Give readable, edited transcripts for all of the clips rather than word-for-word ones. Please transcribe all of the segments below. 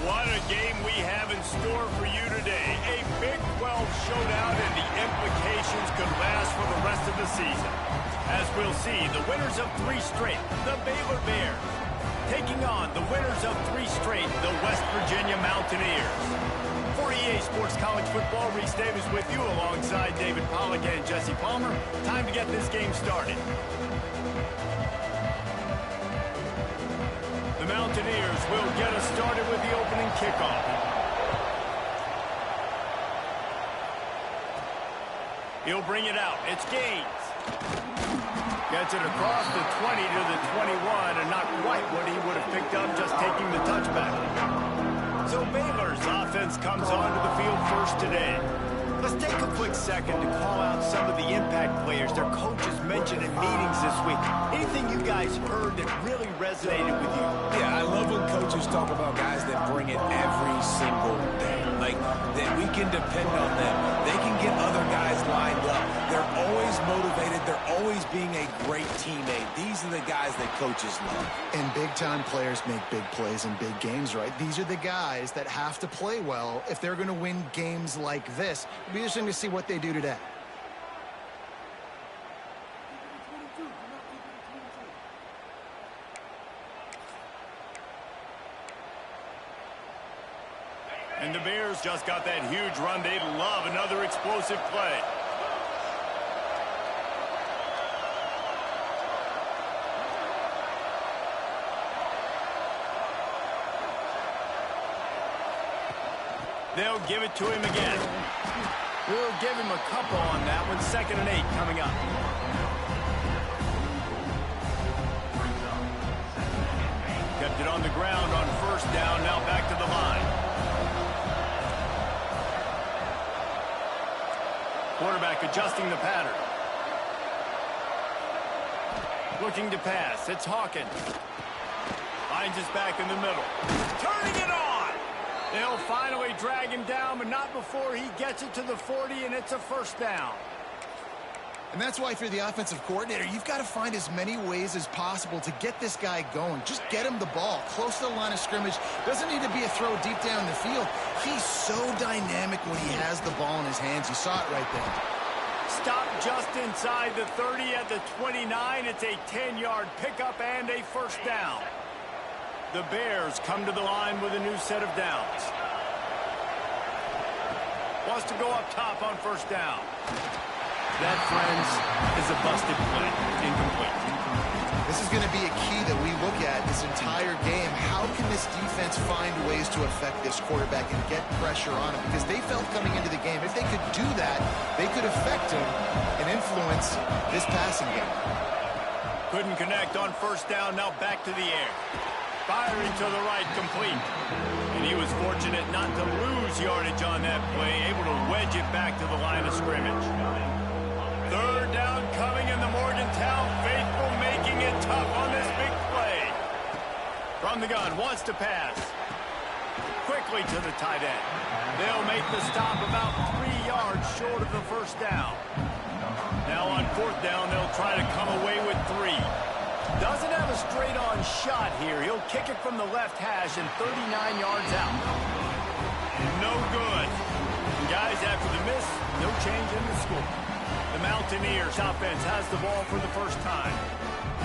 What a game we have in store for you today. A Big 12 showdown, and the implications could last for the rest of the season. As we'll see, the winners of 3 straight, the Baylor Bears, taking on the winners of 3 straight, the West Virginia Mountaineers. For EA Sports College Football, Reese Davis with you alongside David Pollack and Jesse Palmer. Time to get this game started. The Mountaineers will get us started with the opening kickoff. He'll bring it out. It's Gaines. Gets it across the 20 to the 21, and not quite what he would have picked up just taking the touchback. So Baylor's offense comes onto the field first today. Let's take a quick second to call out some of the impact players their coaches mentioned in meetings this week. Anything you guys heard that really resonated with you? Yeah, I love when coaches talk about guys that bring it every single day. Like, that we can depend on them. They can get other guys lined up. They're always motivated. They're always being a great teammate. These are the guys that coaches love. And big-time players make big plays in big games, right? These are the guys that have to play well if they're going to win games like this. It'll be interesting to see what they do today. And the Bears just got that huge run. They'd love another explosive play. They'll give it to him again. We'll give him a couple on that one. 2nd and 8 coming up. Kept it on the ground on 1st down. Now back to the line. Quarterback adjusting the pattern. Looking to pass. It's Hawkins. Finds his back in the middle. Turning it on! They'll finally drag him down, but not before he gets it to the 40, and it's a 1st down. And that's why if you're the offensive coordinator, you've got to find as many ways as possible to get this guy going. Just get him the ball close to the line of scrimmage. Doesn't need to be a throw deep down the field. He's so dynamic when he has the ball in his hands. You saw it right there. Stop just inside the 30 at the 29. It's a 10-yard pickup and a 1st down. The Bears come to the line with a new set of downs. Wants to go up top on 1st down. That, friends, is a busted play. Incomplete. This is going to be a key that we look at this entire game. How can this defense find ways to affect this quarterback and get pressure on him? Because they felt coming into the game, if they could do that, they could affect him and influence this passing game. Couldn't connect on 1st down. Now back to the air. Firing to the right, complete. And he was fortunate not to lose yardage on that play, able to wedge it back to the line of scrimmage. 3rd down coming, in the Morgantown faithful making it tough on this big play. From the gun, wants to pass. Quickly to the tight end. They'll make the stop about 3 yards short of the 1st down. Now on 4th down, they'll try to come away with 3. Doesn't have a straight-on shot here. He'll kick it from the left hash and 39 yards out. No good. And guys, after the miss, no change in the score. The Mountaineers offense has the ball for the 1st time.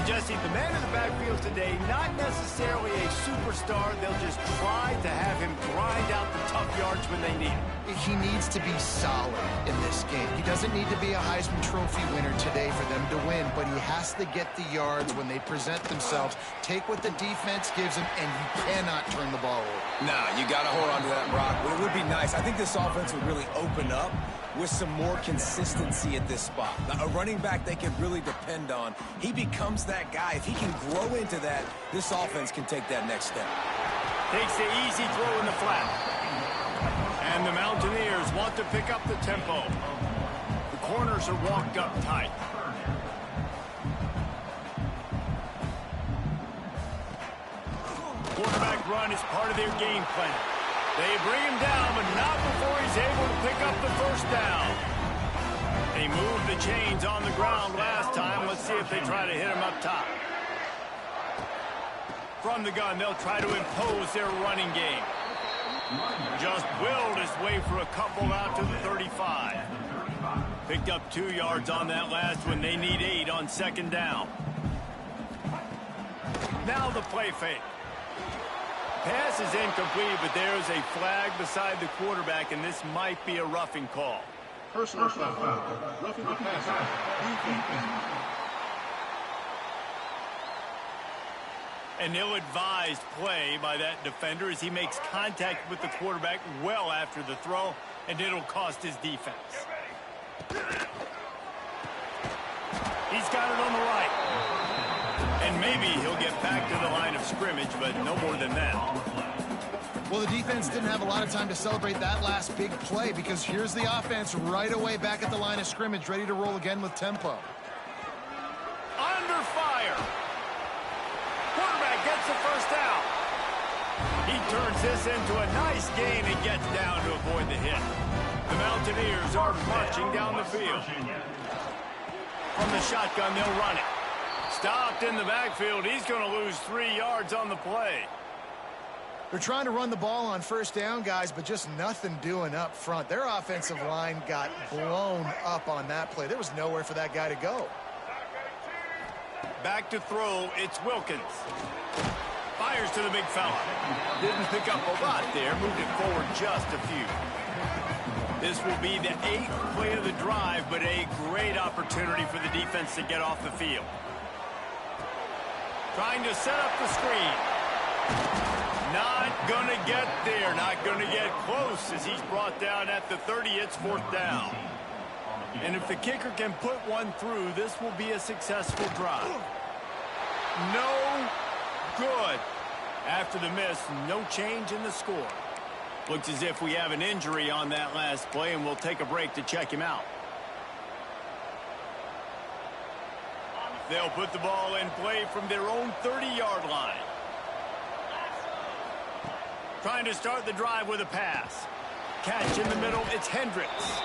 Jesse, the man in the backfield today, not necessarily a superstar. They'll just try to have him grind out the tough yards when they need him. He needs to be solid in this game. He doesn't need to be a Heisman Trophy winner today for them to win, but he has to get the yards when they present themselves. Take what the defense gives him, and you cannot turn the ball over. Nah, you got to hold on to that, Brock. But it would be nice. I think this offense would really open up with some more consistency at this spot. Now, a running back they can really depend on. He becomes that guy. If he can grow into that, this offense can take that next step. Takes the easy throw in the flat. And the Mountaineers want to pick up the tempo. The corners are walked up tight. Quarterback run is part of their game plan. They bring him down, but not before he's able to pick up the 1st down. They moved the chains on the ground last time. Let's see if they try to hit him up top. From the gun, they'll try to impose their running game. Just willed his way for a couple out to the 35. Picked up 2 yards on that last one. They need 8 on second down. Now the play fake. Pass is incomplete, but there's a flag beside the quarterback, and this might be a roughing call. Personal foul. Roughing the passer. An ill-advised play by that defender as he makes contact with the quarterback well after the throw, and it'll cost his defense. He's got it on the right. And maybe he'll get back to the line of scrimmage, but no more than that. Well, the defense didn't have a lot of time to celebrate that last big play because here's the offense right away back at the line of scrimmage, ready to roll again with tempo. Under fire. Quarterback gets the first down. He turns this into a nice gain and gets down to avoid the hit. The Mountaineers are marching down the field. From the shotgun, they'll run it. Stopped in the backfield. He's going to lose 3 yards on the play. They're trying to run the ball on first down, guys, but just nothing doing up front. Their offensive line got blown up on that play. There was nowhere for that guy to go. Back to throw, it's Wilkins. Fires to the big fella. Didn't pick up a lot there, moved it forward just a few. This will be the 8th play of the drive, but a great opportunity for the defense to get off the field. Trying to set up the screen. Not going to get there, not going to get close as he's brought down at the 30. It's 4th down. And if the kicker can put one through, this will be a successful drive. No good. After the miss, no change in the score. Looks as if we have an injury on that last play, and we'll take a break to check him out. They'll put the ball in play from their own 30-yard line. Trying to start the drive with a pass. Catch in the middle, it's Hendricks.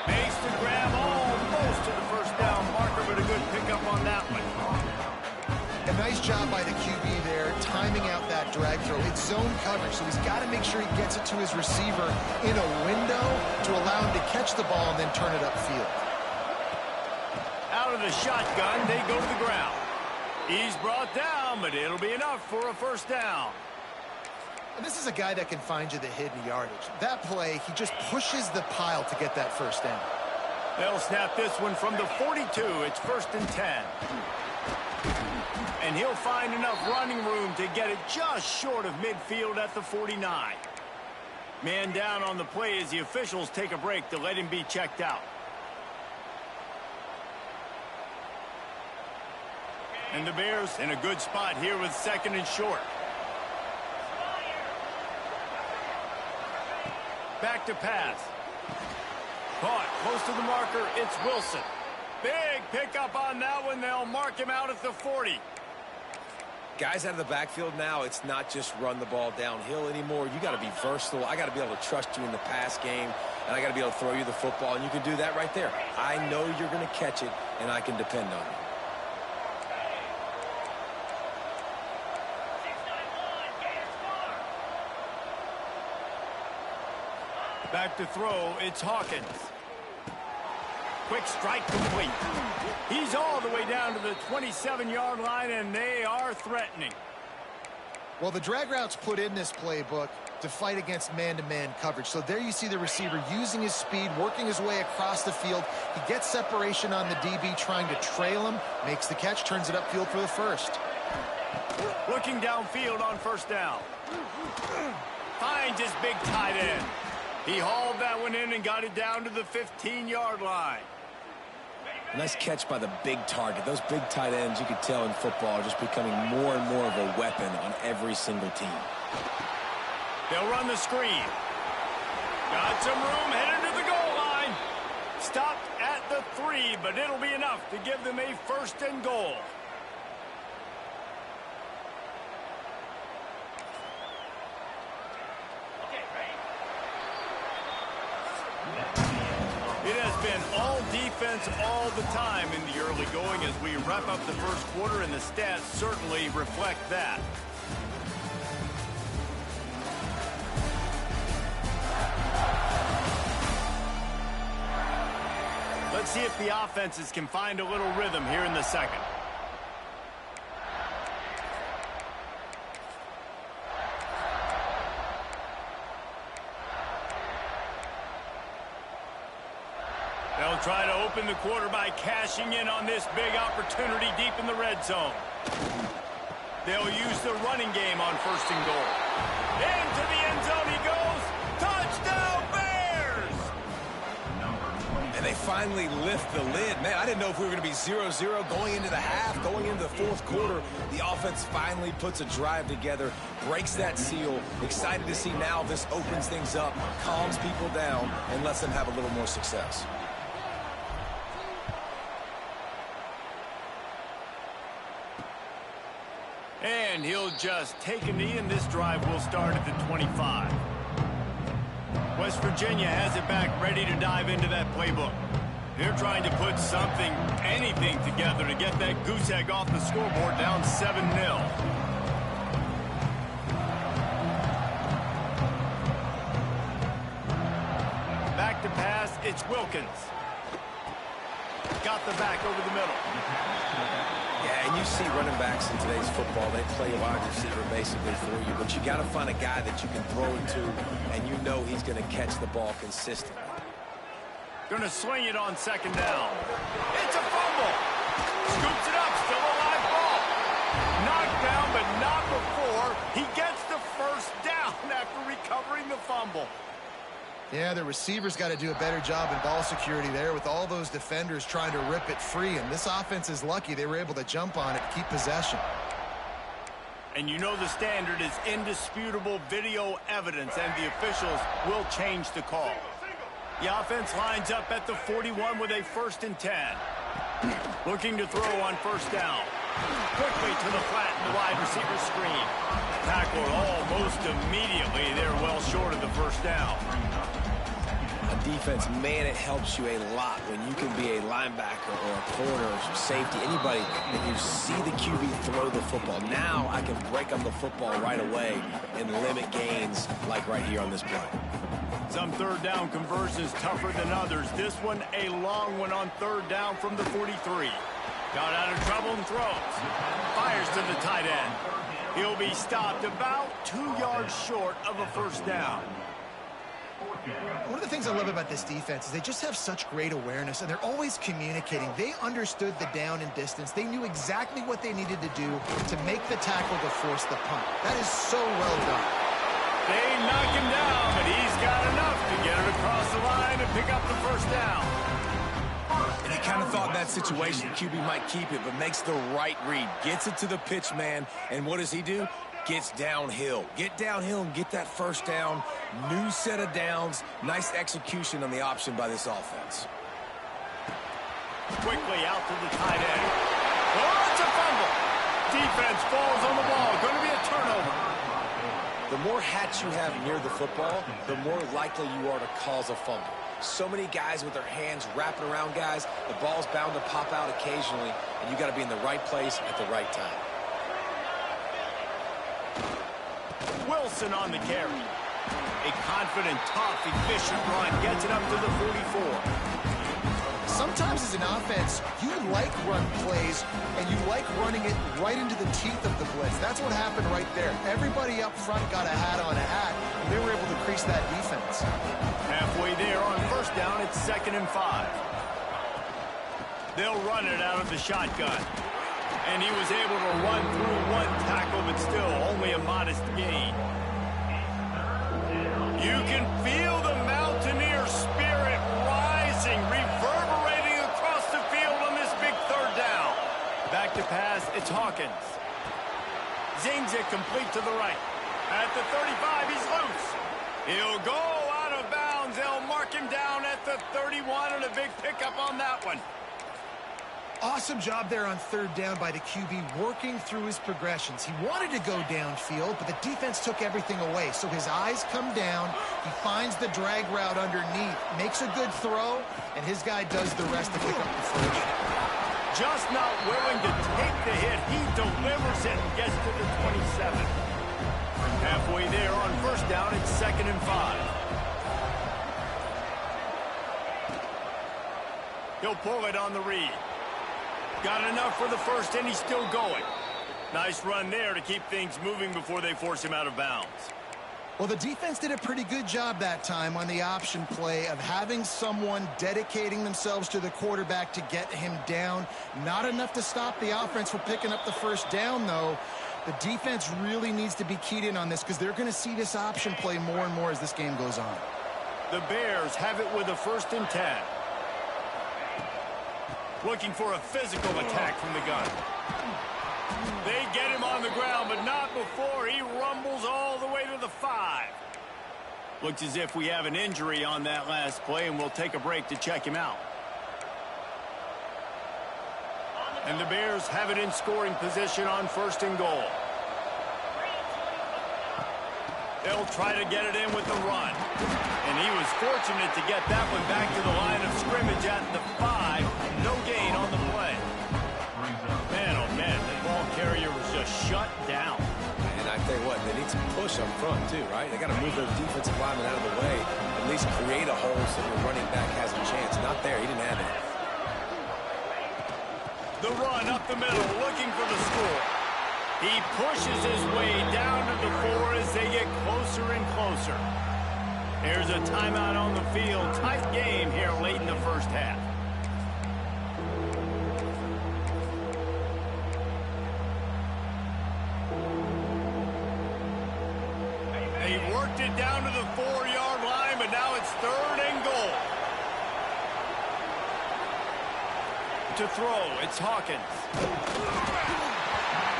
Makes the grab almost to the first down marker, but a good pickup on that one. A nice job by the QB there, timing out that drag throw. It's zone coverage, so he's got to make sure he gets it to his receiver in a window to allow him to catch the ball and then turn it upfield. Out of the shotgun, they go to the ground. He's brought down, but it'll be enough for a first down. And this is a guy that can find you the hidden yardage. That play, he just pushes the pile to get that first down. They'll snap this one from the 42. It's 1st and 10. And he'll find enough running room to get it just short of midfield at the 49. Man down on the play as the officials take a break to let him be checked out. And the Bears in a good spot here with 2nd and short. Back to pass. Caught close to the marker. It's Wilson. Big pickup on that one. They'll mark him out at the 40. Guys out of the backfield now, it's not just run the ball downhill anymore. You got to be versatile. I got to be able to trust you in the pass game, and I got to be able to throw you the football, and you can do that right there. I know you're going to catch it, and I can depend on you. Back to throw, it's Hawkins. Quick strike complete. He's all the way down to the 27-yard line, and they are threatening. Well, the drag routes put in this playbook to fight against man-to-man coverage. So there you see the receiver using his speed, working his way across the field. He gets separation on the DB, trying to trail him, makes the catch, turns it upfield for the first. Looking downfield on first down. Finds his big tight end. He hauled that one in and got it down to the 15-yard line. Nice catch by the big target. Those big tight ends, you could tell in football, are just becoming more and more of a weapon on every single team. They'll run the screen. Got some room, headed to the goal line. Stopped at the 3, but it'll be enough to give them a 1st and goal. It has been all defense all the time in the early going as we wrap up the first quarter, and the stats certainly reflect that. Let's see if the offenses can find a little rhythm here in the second. They'll try to open the quarter by cashing in on this big opportunity deep in the red zone. They'll use the running game on 1st and goal. Into the end zone he goes. Touchdown, Bears! And they finally lift the lid. Man, I didn't know if we were going to be 0-0 going into the half, going into the 4th quarter. The offense finally puts a drive together, breaks that seal. Excited to see now this opens things up, calms people down, and lets them have a little more success. And he'll just take a knee, and this drive will start at the 25. West Virginia has it back, ready to dive into that playbook. They're trying to put something, anything together to get that goose egg off the scoreboard, down 7-0. Back to pass, it's Wilkins. Got the back over the middle. Yeah, and you see running backs in today's football, they play a wide receiver basically for you, but you got to find a guy that you can throw it to, and you know he's going to catch the ball consistently. Going to swing it on 2nd down. It's a fumble. Scoops it up, still a live ball. Knocked down, but not before he gets the 1st down after recovering the fumble. Yeah, the receivers got to do a better job in ball security there with all those defenders trying to rip it free, and this offense is lucky they were able to jump on it, keep possession. And you know the standard is indisputable video evidence, and the officials will change the call. The offense lines up at the 41 with a 1st and 10. Looking to throw on 1st down. Quickly to the flat in the wide receiver screen. Tackled almost immediately. They're well short of the 1st down. Defense, man, it helps you a lot when you can be a linebacker or a corner or safety, anybody, and you see the QB throw the football. Now I can break up the football right away and limit gains like right here on this play. Some 3rd down conversions tougher than others. This one a long one on 3rd down from the 43. Got out of trouble and throws. Fires to the tight end. He'll be stopped about 2 yards short of a 1st down. One of the things I love about this defense is they just have such great awareness, and they're always communicating. They understood the down and distance. They knew exactly what they needed to do to make the tackle to force the punt. That is so well done. They knock him down, but he's got enough to get it across the line and pick up the 1st down. And you kind of thought in that situation QB might keep it, but makes the right read. Gets it to the pitch man, and what does he do? Gets downhill. Get downhill and get that 1st down. New set of downs. Nice execution on the option by this offense. Quickly out to the tight end. Oh, it's a fumble. Defense falls on the ball. Going to be a turnover. The more hats you have near the football, the more likely you are to cause a fumble. So many guys with their hands wrapping around guys, the ball's bound to pop out occasionally, and you got to be in the right place at the right time. Wilson on the carry. A confident, tough, efficient run gets it up to the 44. Sometimes as an offense, you like run plays, and you like running it right into the teeth of the blitz. That's what happened right there. Everybody up front got a hat on a hat, and they were able to crease that defense. Halfway there on 1st down, it's 2nd and 5. They'll run it out of the shotgun. And he was able to run through 1 tackle, but still only a modest gain. You can feel the Mountaineer spirit rising, reverberating across the field on this big 3rd down. Back to pass, it's Hawkins. Zings it complete to the right. At the 35, he's loose. He'll go out of bounds. They'll mark him down at the 31, and a big pickup on that one. Awesome job there on 3rd down by the QB, working through his progressions. He wanted to go downfield, but the defense took everything away. So his eyes come down, he finds the drag route underneath, makes a good throw, and his guy does the rest to pick up the first. Just not willing to take the hit. He delivers it and gets to the 27. Halfway there on 1st down, it's 2nd and 5. He'll pull it on the read. Got enough for the first, and he's still going. Nice run there to keep things moving before they force him out of bounds. Well, the defense did a pretty good job that time on the option play of having someone dedicating themselves to the quarterback to get him down. Not enough to stop the offense from picking up the first down, though. The defense really needs to be keyed in on this because they're going to see this option play more and more as this game goes on. The Bears have it with a 1st and 10. Looking for a physical attack from the gun. They get him on the ground, but not before he rumbles all the way to the 5. Looks as if we have an injury on that last play, and we'll take a break to check him out. And the Bears have it in scoring position on 1st and goal. They'll try to get it in with the run. And he was fortunate to get that one back to the line of scrimmage at the 5. No gain on the play. Man, oh man, the ball carrier was just shut down. And I tell you what, they need some push up front too, right? They got to move those defensive linemen out of the way, at least create a hole so the running back has a chance. Not there, he didn't have it. The run up the middle, looking for the score. He pushes his way down to the 4 as they get closer and closer. There's a timeout on the field. Tight game here late in the first half. They worked it down to the 4-yard line, but now it's 3rd and goal. To throw, it's Hawkins.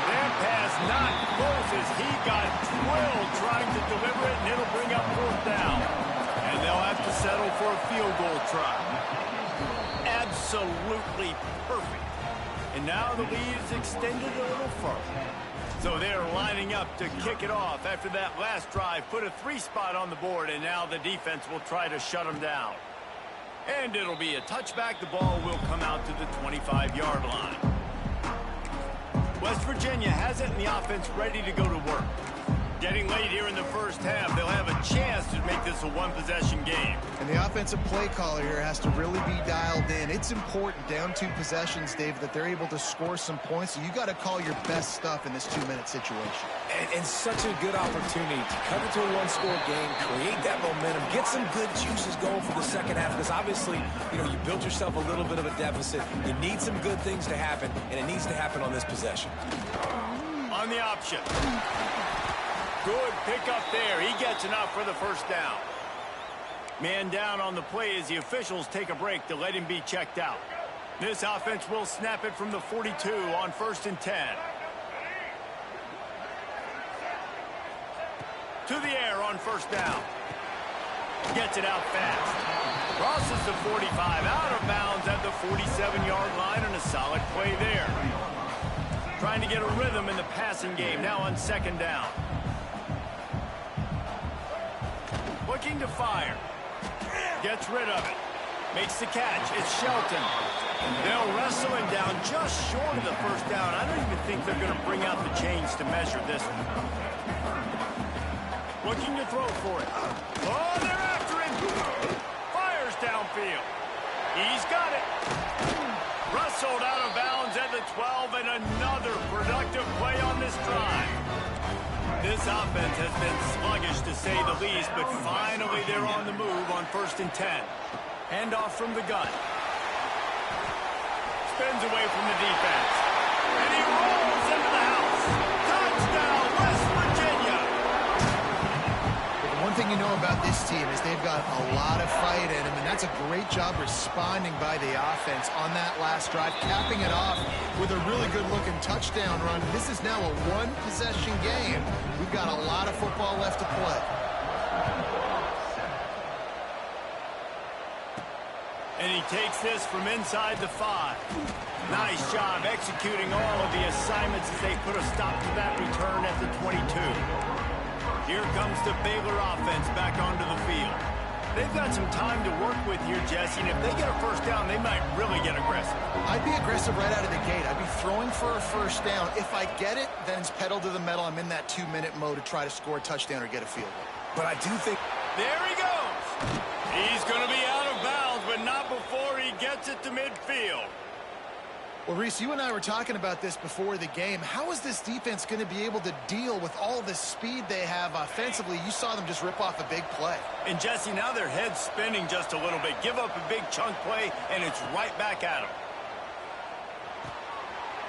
That pass not close as he got drilled trying to deliver it, and it'll bring up 4th down. And they'll have to settle for a field goal try. Absolutely perfect. And now the lead is extended a little further. So they're lining up to kick it off after that last drive. Put a 3 spot on the board, and now the defense will try to shut them down. And it'll be a touchback. The ball will come out to the 25-yard line. West Virginia has it in the offense ready to go to work. Getting late here in the first half, they'll have a chance to make this a one-possession game. And the offensive play caller here has to really be dialed in. It's important down 2 possessions, Dave, that they're able to score some points. So you got to call your best stuff in this 2-minute situation. And such a good opportunity to cut into a 1-score game, create that momentum, get some good juices going for the second half. Because obviously, you know, you built yourself a little bit of a deficit. You need some good things to happen, and it needs to happen on this possession. On the option. Good pick up there. He gets enough for the first down. Man down on the play as the officials take a break to let him be checked out. This offense will snap it from the 42 on 1st and 10. To the air on 1st down. Gets it out fast. Crosses the 45 out of bounds at the 47-yard line, and a solid play there. Trying to get a rhythm in the passing game now on 2nd down. Looking to fire. Gets rid of it. Makes the catch. It's Shelton. They'll wrestle him down just short of the first down. I don't even think they're going to bring out the chains to measure this one. Looking to throw for it. Oh, they're after him. Fires downfield. He's got it. Wrestled out of bounds at the 12, and another productive play on this drive. This offense has been sluggish, to say the least, but finally they're on the move on 1st and 10. Handoff from the gun. Spins away from the defense. And he rolls into the house. Touchdown, West Virginia! But the one thing you know about this team is they've got a lot of fight in them, and that's a great job responding by the offense on that last drive, capping it off with a really good-looking touchdown run. This is now a one-possession game. We've got a lot of football left to play. And he takes this from inside the 5. Nice job executing all of the assignments as they put a stop to that return at the 22. Here comes the Baylor offense back onto the field. They've got some time to work with here, Jesse, and if they get a first down, they might really get aggressive. I'd be aggressive right out of the gate. I'd be throwing for a first down. If I get it, then it's pedal to the metal. I'm in that 2-minute mode to try to score a touchdown or get a field goal. But I do think... There he goes. He's going to be out of bounds, but not before he gets gets it to midfield. Well, Reese, you and I were talking about this before the game. How is this defense going to be able to deal with all the speed they have offensively? You saw them just rip off a big play. And, Jesse, now their head's spinning just a little bit. Give up a big chunk play, and it's right back at them.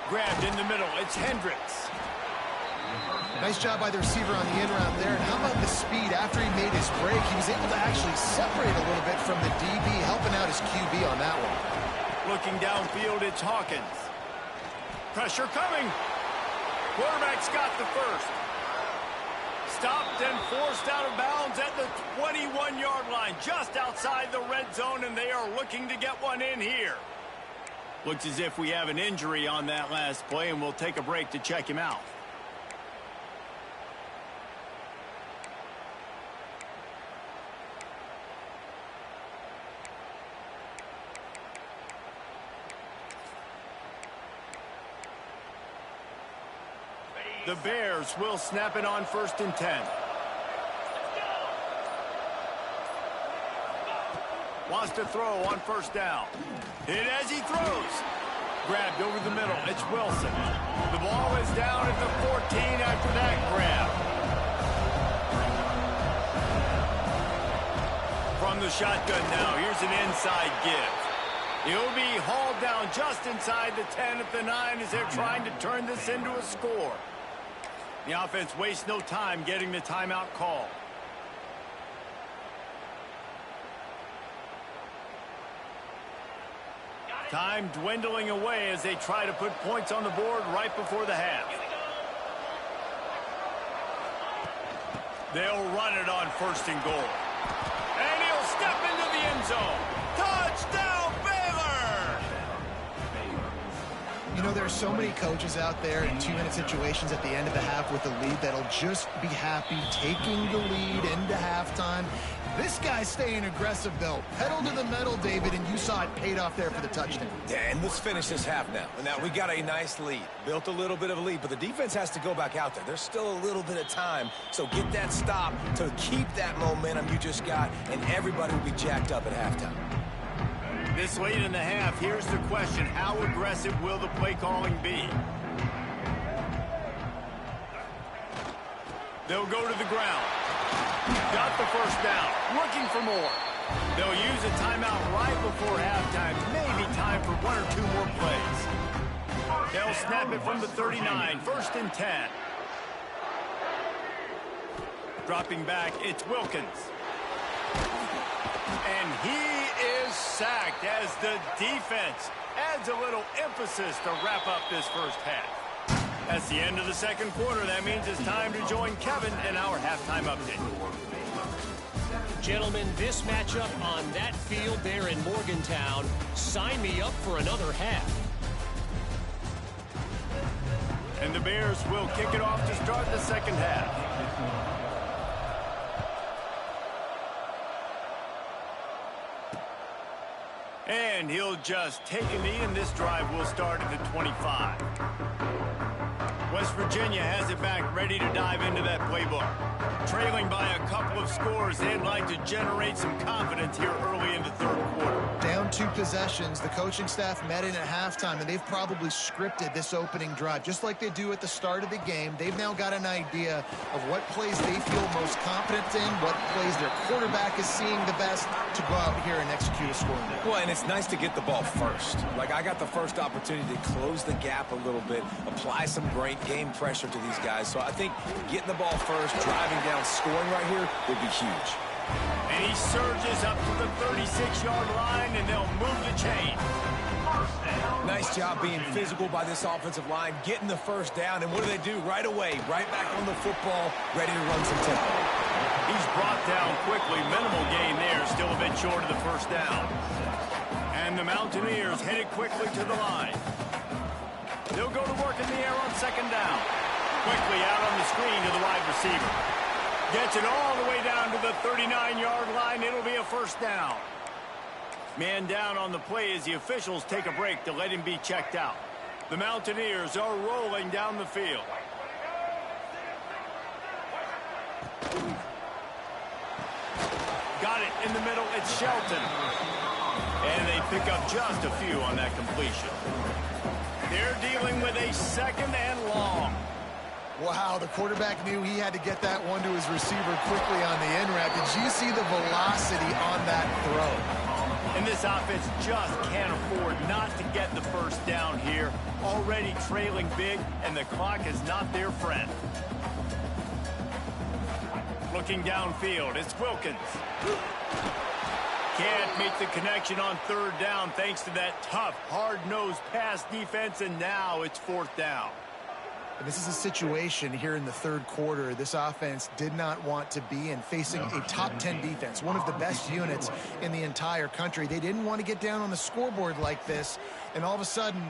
Grabbed in the middle. It's Hendricks. Nice job by the receiver on the in route there. And how about the speed after he made his break? He was able to actually separate a little bit from the DB, helping out his QB on that one. Looking downfield, it's Hawkins. Pressure coming. Quarterback's got the first. Stopped and forced out of bounds at the 21-yard line, just outside the red zone, and they are looking to get one in here. Looks as if we have an injury on that last play, and we'll take a break to check him out. The Bears will snap it on 1st and 10. Wants to throw on 1st down. Hit as he throws. Grabbed over the middle. It's Wilson. The ball is down at the 14 after that grab. From the shotgun now, here's an inside give. He'll be hauled down just inside the 10 at the 9 as they're trying to turn this into a score. The offense wastes no time getting the timeout call. Time dwindling away as they try to put points on the board right before the half. They'll run it on 1st and goal. And he'll step into the end zone. Touchdown, Baylor! You know, there are so many coaches out there in 2-minute situations at the end of the half with the lead that'll just be happy taking the lead into halftime. This guy's staying aggressive, though. Pedal to the metal, David, and you saw it paid off there for the touchdown. Yeah, and let's finish this half now. Now, we got a nice lead. Built a little bit of a lead, but the defense has to go back out there. There's still a little bit of time, so get that stop to keep that momentum you just got, and everybody will be jacked up at halftime. This late in the half, here's the question. How aggressive will the play calling be? They'll go to the ground. Got the 1st down. Looking for more. They'll use a timeout right before halftime. Maybe time for 1 or 2 more plays. They'll snap it from the 39. 1st and 10. Dropping back, it's Wilkins. And he is sacked as the defense adds a little emphasis to wrap up this first half. That's the end of the second quarter. That means it's time to join Kevin in our halftime update. Gentlemen, this matchup on that field there in Morgantown, sign me up for another half. And the Bears will kick it off to start the second half. And he'll just take a knee, and this drive will start at the 25. West Virginia has it back, ready to dive into that playbook. Trailing by a couple of scores, they'd like to generate some confidence here early in the third quarter. Down 2 possessions, the coaching staff met in at halftime, and they've probably scripted this opening drive. Just like they do at the start of the game, they've now got an idea of what plays they feel most confident in, what plays their quarterback is seeing the best to go out here and execute a scoring drive. Well, and it's nice to get the ball first. Like, I got the first opportunity to close the gap a little bit, apply some great game pressure to these guys. So I think getting the ball first, driving down, scoring right here would be huge. And he surges up to the 36-yard line, and they'll move the chain. Nice job being physical by this offensive line, getting the 1st down, and what do? Right away, right back on the football, ready to run some tempo. He's brought down quickly. Minimal gain there, still a bit short of the 1st down. And the Mountaineers headed quickly to the line. They'll go to work in the air on 2nd down. Quickly out on the screen to the wide receiver. Gets it all the way down to the 39-yard line. It'll be a 1st down. Man down on the play as the officials take a break to let him be checked out. The Mountaineers are rolling down the field. Got it in the middle. It's Shelton. And they pick up just a few on that completion. They're dealing with a 2nd and long. Wow, the quarterback knew he had to get that one to his receiver quickly on the in route. Did you see the velocity on that throw? And this offense just can't afford not to get the first down here. Already trailing big, and the clock is not their friend. Looking downfield, it's Wilkins. Can't make the connection on 3rd down thanks to that tough, hard-nosed pass defense, and now it's 4th down. And this is a situation here in the 3rd quarter this offense did not want to be in, facing a top 10 defense, one of the best units in the entire country. They didn't want to get down on the scoreboard like this, and all of a sudden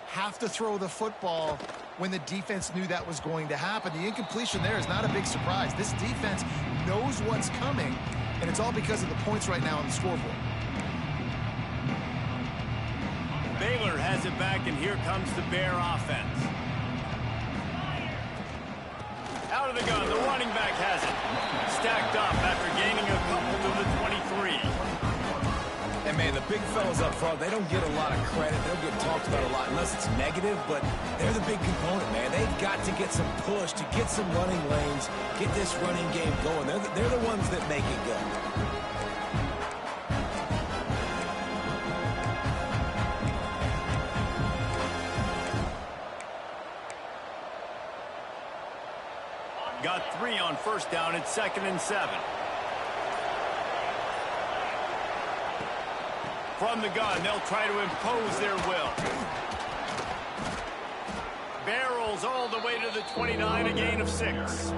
have to throw the football when the defense knew that was going to happen. The incompletion there is not a big surprise. This defense knows what's coming, and it's all because of the points right now on the scoreboard. Baylor has it back, and here comes the Bear offense. Out of the gun, the running back has it. Stacked up after gaining a couple to the 23. And, man, the big fellas up front, they don't get a lot of credit. They don't get talked about a lot unless it's negative, but they're the big component, man. They've got to get some push, to get some running lanes, get this running game going. They're the ones that make it go. Got 3 on 1st down. It's 2nd and 7. From the gun, they'll try to impose their will. Barrels all the way to the 29, a gain of 6.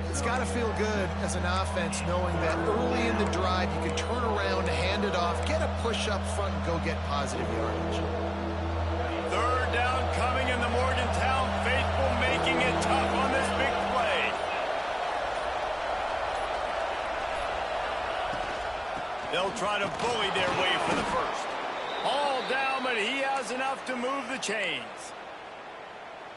It's got to feel good as an offense knowing that early in the drive you can turn around, hand it off, get a push up front, and go get positive yardage. 3rd down coming, in the Morgantown faithful making it tough on this big play. They'll try to bully their way for the first. All down, but he has enough to move the chains.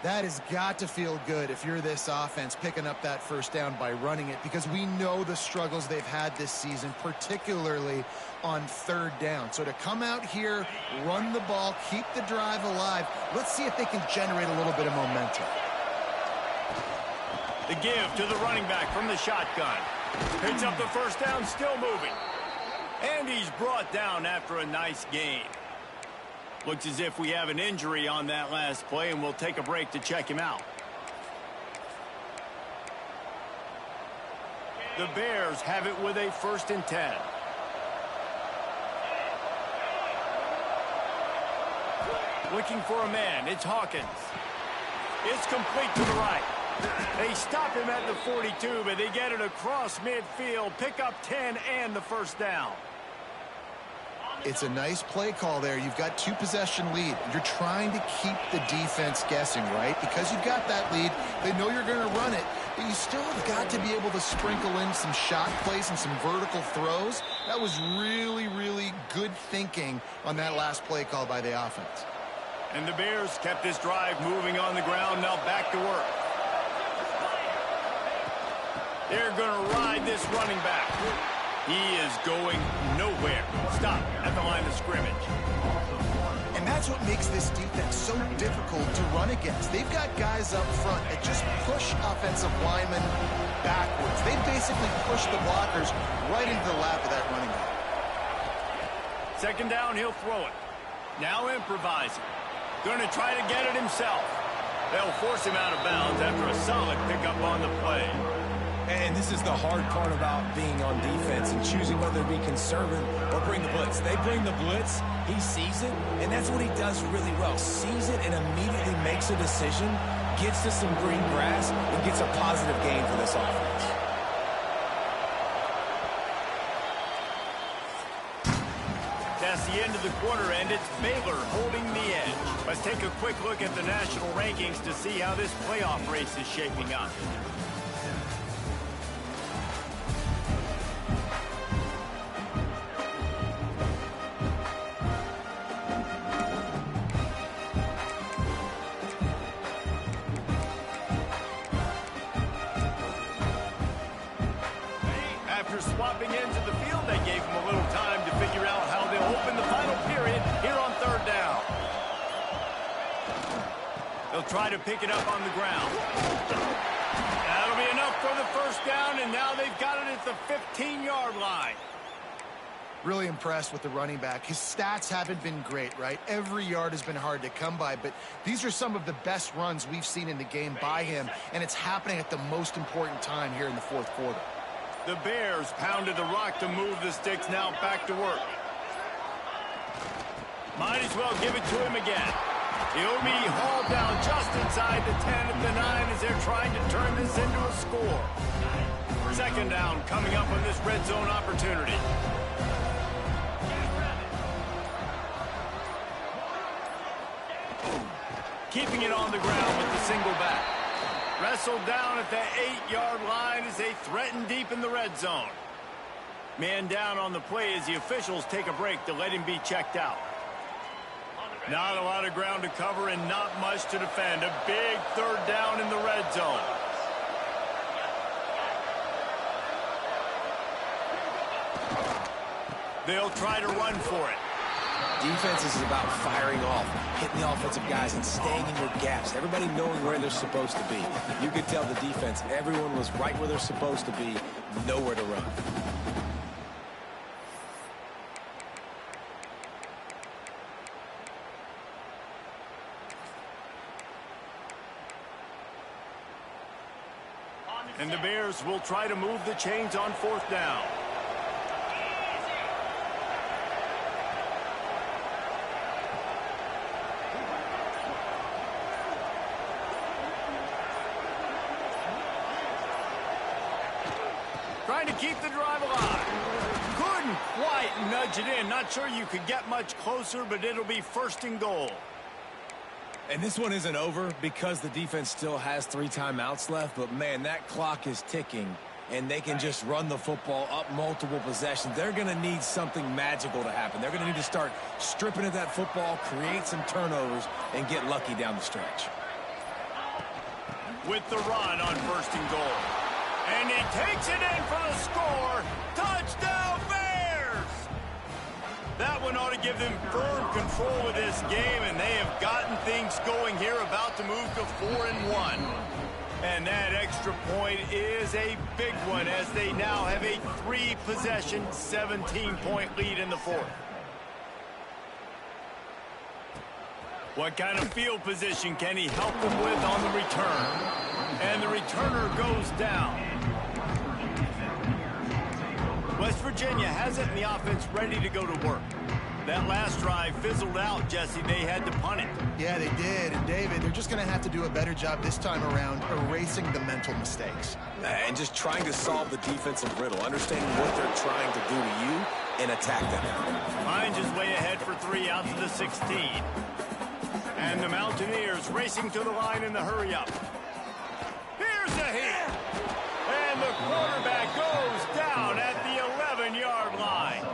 That has got to feel good if you're this offense picking up that 1st down by running it, because we know the struggles they've had this season, particularly on 3rd down. So to come out here, run the ball, keep the drive alive, let's see if they can generate a little bit of momentum. The give to the running back from the shotgun. Picks up the 1st down, still moving. And he's brought down after a nice gain. Looks as if we have an injury on that last play, and we'll take a break to check him out. The Bears have it with a 1st and 10. Looking for a man. It's Hawkins. It's complete to the right. They stop him at the 42, but they get it across midfield. Pick up 10 and the 1st down. It's a nice play call there. You've got 2-possession lead. You're trying to keep the defense guessing, right? Because you've got that lead, they know you're going to run it, but you still have got to be able to sprinkle in some shot plays and some vertical throws. That was really, really good thinking on that last play call by the offense. And the Bears kept this drive moving on the ground. Now back to work. They're going to ride this running back. He is going nowhere. Stop at the line of scrimmage. And that's what makes this defense so difficult to run against. They've got guys up front that just push offensive linemen backwards. They basically push the blockers right into the lap of that running back. 2nd down, he'll throw it. Now improvising. Going to try to get it himself. They'll force him out of bounds after a solid pickup on the play. And this is the hard part about being on defense and choosing whether to be conservative or bring the blitz. They bring the blitz, he sees it, and that's what he does really well. Sees it and immediately makes a decision, gets to some green grass, and gets a positive gain for this offense. That's the end of the quarter, and it's Baylor holding the edge. Let's take a quick look at the national rankings to see how this playoff race is shaping up. After swapping into the field, they gave him a little time to figure out how they'll open They'll try to pick it up on the ground. That'll be enough for the first down, and now they've got it at the 15-yard line. Really impressed with the running back. His stats haven't been great, right? Every yard has been hard to come by, but these are some of the best runs we've seen in the game by him, and it's happening at the most important time here in the fourth quarter. The Bears pounded the rock to move the sticks, now back to work. Might as well give it to him again. He'll be hauled down just inside the 10 at the 9 as they're trying to turn this into a score. Second down coming up on this red zone opportunity. Keeping it on the ground with the single back. Wrestled down at the 8-yard line as they threaten deep in the red zone. Man down on the play as the officials take a break to let him be checked out. Not a lot of ground to cover and not much to defend. A big third down in the red zone. They'll try to run for it. Defense is about firing off, hitting the offensive guys, and staying in your gaps. Everybody knowing where they're supposed to be. You could tell the defense, everyone was right where they're supposed to be, nowhere to run. And the Bears will try to move the chains on fourth down. Trying to keep the drive alive. Couldn't quite nudge it in. Not sure you could get much closer, but it'll be first and goal. And this one isn't over because the defense still has 3 timeouts left, but man, that clock is ticking, and they can just run the football up multiple possessions. They're going to need something magical to happen. They're going to need to start stripping at that football, create some turnovers, and get lucky down the stretch. With the run on first and goal. And he takes it in for the score. Touchdown, Bears! That one ought to give them firm control of this game, and they have gotten things going here, about to move to 4-1. And that extra point is a big one as they now have a 3-possession, 17-point lead in the fourth. What kind of field position can he help them with on the return? And the returner goes down. West Virginia has it in the offense ready to go to work. That last drive fizzled out, Jesse. They had to punt it. Yeah, they did. And, David, they're just going to have to do a better job this time around erasing the mental mistakes. And just trying to solve the defensive riddle, understanding what they're trying to do to you and attack them. Hines is way ahead for 3 out to the 16. And the Mountaineers racing to the line in the hurry-up. Here's a hit. And the quarterback goes down at the 11-yard line.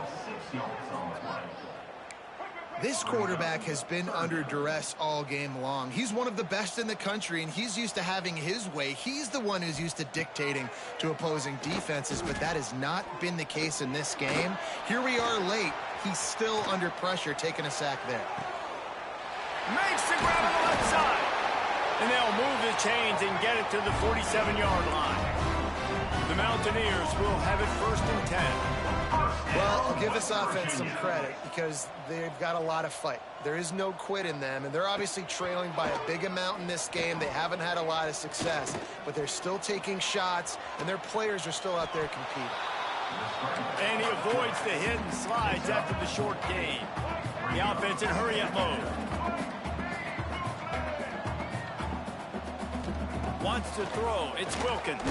This quarterback has been under duress all game long. He's one of the best in the country, and he's used to having his way. He's the one who's used to dictating to opposing defenses, but that has not been the case in this game. Here we are late. He's still under pressure, taking a sack there. Makes the grab on the left side. And they'll move the chains and get it to the 47-yard line. The Mountaineers will have it first and 10. Well, I'll give this offense some credit because they've got a lot of fight. There is no quit in them, and they're obviously trailing by a big amount in this game. They haven't had a lot of success, but they're still taking shots, and their players are still out there competing. And he avoids the hit and slides after the short gain. The offense in hurry-up mode. Wants to throw. It's Wilkins.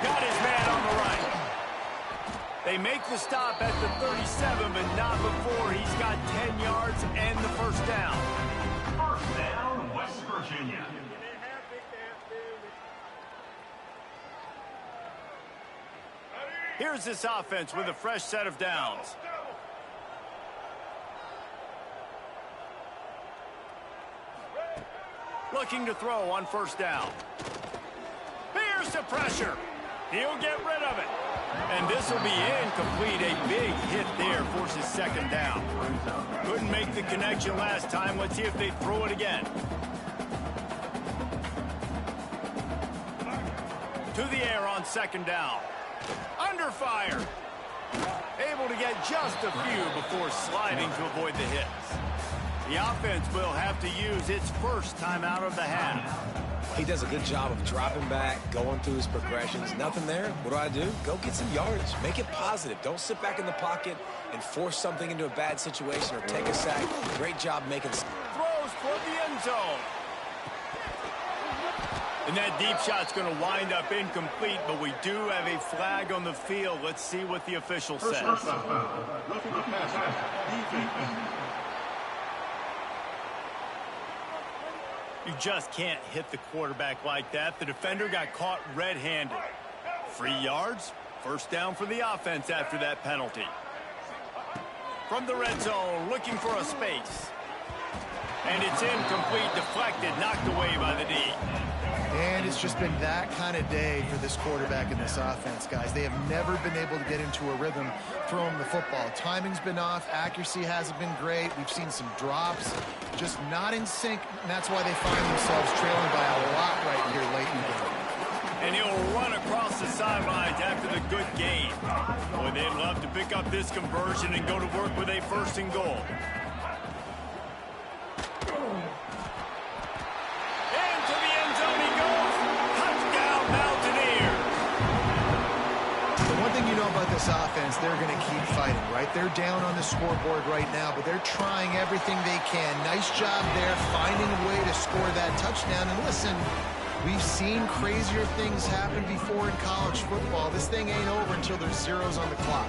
Got his man on the right. They make the stop at the 37, but not before he's got 10 yards and the first down. First down, West Virginia. Here's this offense with a fresh set of downs. Looking to throw on first down. Here's the pressure. He'll get rid of it. And this will be incomplete. A big hit there forces second down. Couldn't make the connection last time. Let's see if they throw it again. To the air on second down. Under fire. Able to get just a few before sliding to avoid the hits. The offense will have to use its first timeout of the half. He does a good job of dropping back, going through his progressions. Nothing there. What do? Go get some yardage. Make it positive. Don't sit back in the pocket and force something into a bad situation or take a sack. Great job making. Throws toward the end zone. And that deep shot's going to wind up incomplete, but we do have a flag on the field. Let's see what the official says. Roughing the passer. You just can't hit the quarterback like that. The defender got caught red-handed. 3 yards, first down for the offense after that penalty. From the red zone, looking for a space. And it's incomplete, deflected, knocked away by the D. And it's just been that kind of day for this quarterback in this offense, guys. They have never been able to get into a rhythm throwing the football. Timing's been off. Accuracy hasn't been great. We've seen some drops, just not in sync, and that's why they find themselves trailing by a lot right here late in the game. And he'll run across the sidelines after the good gain. Boy, they'd love to pick up this conversion and go to work with a first and goal. About this offense, they're going to keep fighting, right? They're down on the scoreboard right now, but they're trying everything they can. Nice job there, finding a way to score that touchdown. And listen, we've seen crazier things happen before in college football. This thing ain't over until there's zeros on the clock.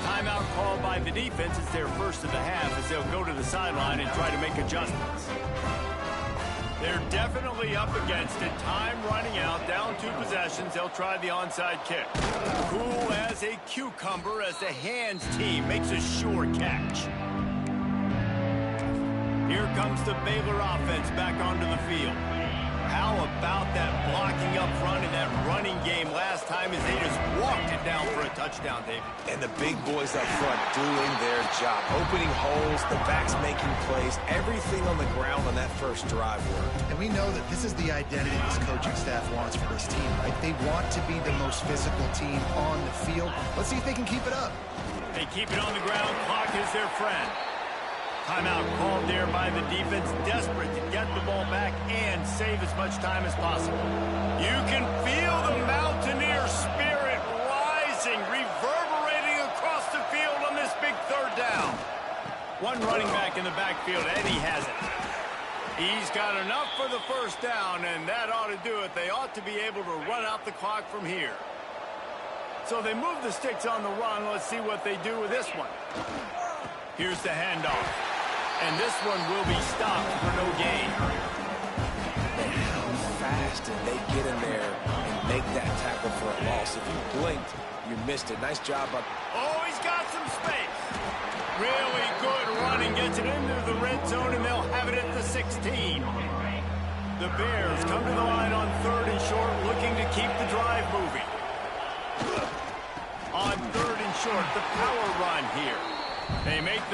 Timeout called by the defense. It's their first of the half as they'll go to the sideline and try to make adjustments. They're definitely up against it. Time running out, down 2 possessions. They'll try the onside kick. Cool as a cucumber as the hands team makes a sure catch. Here comes the Baylor offense back onto the field. How about that blocking up front in that running game last time as they just walked it down for a touchdown, David? And the big boys up front doing their job. Opening holes, the backs making plays, everything on the ground on that first drive worked. And we know that this is the identity this coaching staff wants for this team, right? They want to be the most physical team on the field. Let's see if they can keep it up. They keep it on the ground. Clock is their friend. Timeout called there by the defense, desperate to get the ball back and save as much time as possible. You can feel the Mountaineer spirit rising, reverberating across the field on this big third down. One running back in the backfield, and he has it. He's got enough for the first down, and that ought to do it. They ought to be able to run out the clock from here. So they move the sticks on the run. Let's see what they do with this one. Here's the handoff. And this one will be stopped for no gain. And how fast did they get in there and make that tackle for a loss? If you blinked, you missed it. Nice job. Oh, he's got some space. Really good running. Gets it into the red zone, and they'll have it at the 16. The Bears come to the line on 3rd and short, looking to keep the drive moving. On 3rd and short, the power run here. They make the